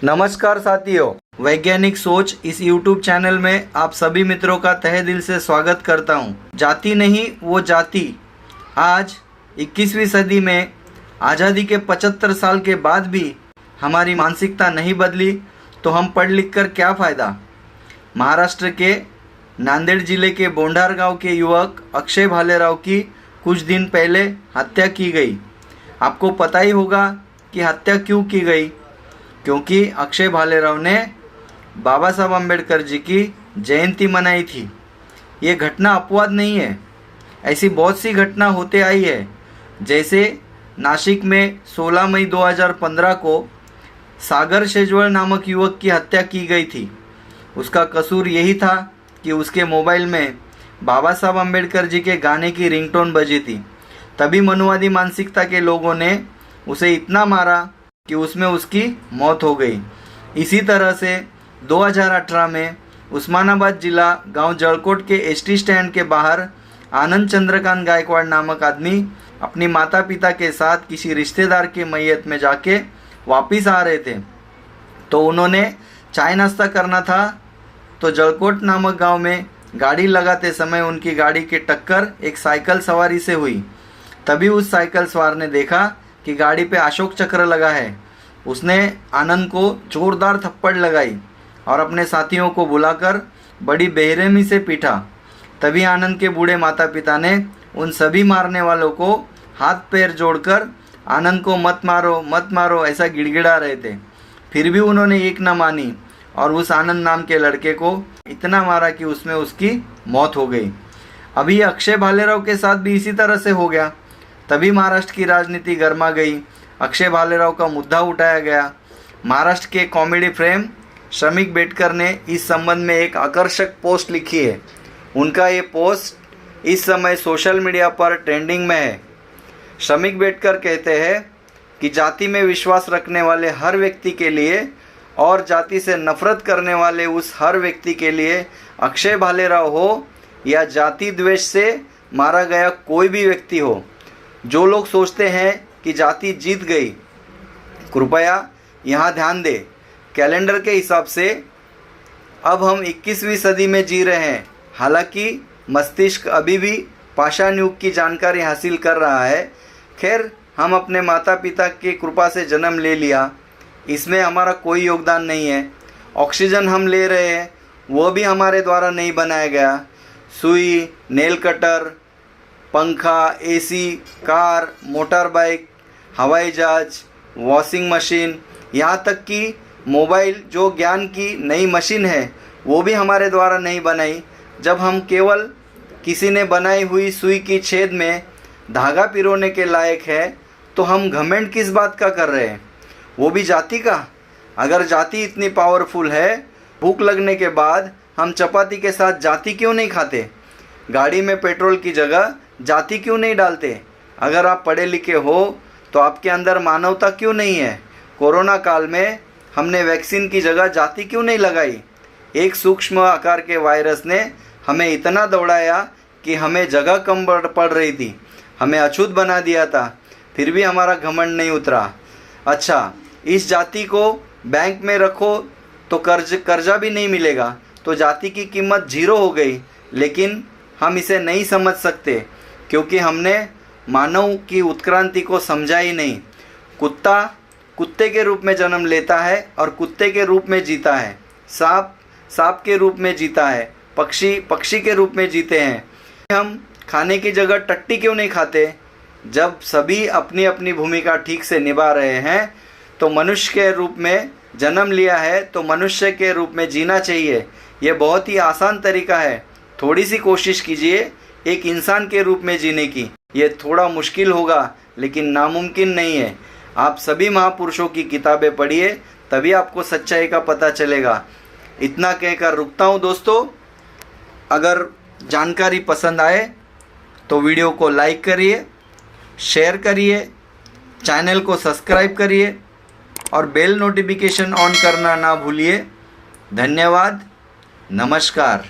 नमस्कार साथियों, वैज्ञानिक सोच इस YouTube चैनल में आप सभी मित्रों का तहे दिल से स्वागत करता हूं। जाति नहीं वो जाति। आज 21वीं सदी में आज़ादी के 75 साल के बाद भी हमारी मानसिकता नहीं बदली तो हम पढ़ लिख कर क्या फ़ायदा। महाराष्ट्र के नांदेड़ जिले के बोंडार गांव के युवक अक्षय भालेराव की कुछ दिन पहले हत्या की गई। आपको पता ही होगा कि हत्या क्यों की गई, क्योंकि अक्षय भालेराव ने बाबा साहब अम्बेडकर जी की जयंती मनाई थी। ये घटना अपवाद नहीं है, ऐसी बहुत सी घटना होते आई है। जैसे नासिक में 16 मई 2015 को सागर शेजवळ नामक युवक की हत्या की गई थी। उसका कसूर यही था कि उसके मोबाइल में बाबा साहब अम्बेडकर जी के गाने की रिंगटोन बजी थी। तभी मनुवादी मानसिकता के लोगों ने उसे इतना मारा कि उसमें उसकी मौत हो गई। इसी तरह से 2018 में उस्मानाबाद जिला गांव जलकोट के एसटी स्टैंड के बाहर आनंद चंद्रकांत गायकवाड़ नामक आदमी अपनी माता पिता के साथ किसी रिश्तेदार के मैयत में जाके वापस आ रहे थे। तो उन्होंने चाय नाश्ता करना था, तो जलकोट नामक गांव में गाड़ी लगाते समय उनकी गाड़ी की टक्कर एक साइकिल सवारी से हुई। तभी उस साइकिल सवार ने देखा कि गाड़ी पे अशोक चक्र लगा है। उसने आनंद को जोरदार थप्पड़ लगाई और अपने साथियों को बुलाकर बड़ी बेरहमी से पीटा। तभी आनंद के बूढ़े माता पिता ने उन सभी मारने वालों को हाथ पैर जोड़कर आनंद को मत मारो ऐसा गिड़गिड़ा रहे थे। फिर भी उन्होंने एक न मानी और उस आनंद नाम के लड़के को इतना मारा कि उसमें उसकी मौत हो गई। अभी अक्षय भालेराव के साथ भी इसी तरह से हो गया। तभी महाराष्ट्र की राजनीति गर्मा गई। अक्षय भालेराव का मुद्दा उठाया गया। महाराष्ट्र के कॉमेडी फ्रेम श्रमिक बेटकर ने इस संबंध में एक आकर्षक पोस्ट लिखी है। उनका ये पोस्ट इस समय सोशल मीडिया पर ट्रेंडिंग में है। श्रमिक बेटकर कहते हैं कि जाति में विश्वास रखने वाले हर व्यक्ति के लिए और जाति से नफरत करने वाले उस हर व्यक्ति के लिए अक्षय भालेराव हो या जाति द्वेष से मारा गया कोई भी व्यक्ति हो, जो लोग सोचते हैं कि जाति जीत गई, कृपया यहाँ ध्यान दें। कैलेंडर के हिसाब से अब हम 21वीं सदी में जी रहे हैं। हालांकि मस्तिष्क अभी भी पाषाण युग की जानकारी हासिल कर रहा है। खैर, हम अपने माता पिता की कृपा से जन्म ले लिया, इसमें हमारा कोई योगदान नहीं है। ऑक्सीजन हम ले रहे हैं, वो भी हमारे द्वारा नहीं बनाया गया। सुई, नेल कटर, पंखा, एसी, कार, मोटर बाइक, हवाई जहाज, वॉशिंग मशीन, यहाँ तक कि मोबाइल जो ज्ञान की नई मशीन है वो भी हमारे द्वारा नहीं बनाई। जब हम केवल किसी ने बनाई हुई सुई की छेद में धागा पिरोने के लायक है तो हम घमंड किस बात का कर रहे हैं, वो भी जाति का। अगर जाति इतनी पावरफुल है, भूख लगने के बाद हम चपाती के साथ जाति क्यों नहीं खाते? गाड़ी में पेट्रोल की जगह जाति क्यों नहीं डालते? अगर आप पढ़े लिखे हो तो आपके अंदर मानवता क्यों नहीं है? कोरोना काल में हमने वैक्सीन की जगह जाति क्यों नहीं लगाई? एक सूक्ष्म आकार के वायरस ने हमें इतना दौड़ाया कि हमें जगह कम पड़ रही थी, हमें अछूत बना दिया था, फिर भी हमारा घमंड नहीं उतरा। अच्छा, इस जाति को बैंक में रखो तो कर्जा भी नहीं मिलेगा, तो जाति की कीमत 0 हो गई। लेकिन हम इसे नहीं समझ सकते क्योंकि हमने मानव की उत्क्रांति को समझा ही नहीं। कुत्ता कुत्ते के रूप में जन्म लेता है और कुत्ते के रूप में जीता है। सांप सांप के रूप में जीता है। पक्षी पक्षी के रूप में जीते हैं। हम खाने की जगह टट्टी क्यों नहीं खाते? जब सभी अपनी अपनी भूमिका ठीक से निभा रहे हैं तो मनुष्य के रूप में जन्म लिया है तो मनुष्य के रूप में जीना चाहिए। ये बहुत ही आसान तरीका है। थोड़ी सी कोशिश कीजिए एक इंसान के रूप में जीने की। ये थोड़ा मुश्किल होगा लेकिन नामुमकिन नहीं है। आप सभी महापुरुषों की किताबें पढ़िए, तभी आपको सच्चाई का पता चलेगा। इतना कहकर रुकता हूँ दोस्तों। अगर जानकारी पसंद आए तो वीडियो को लाइक करिए, शेयर करिए, चैनल को सब्सक्राइब करिए और बेल नोटिफिकेशन ऑन करना ना भूलिए। धन्यवाद। नमस्कार।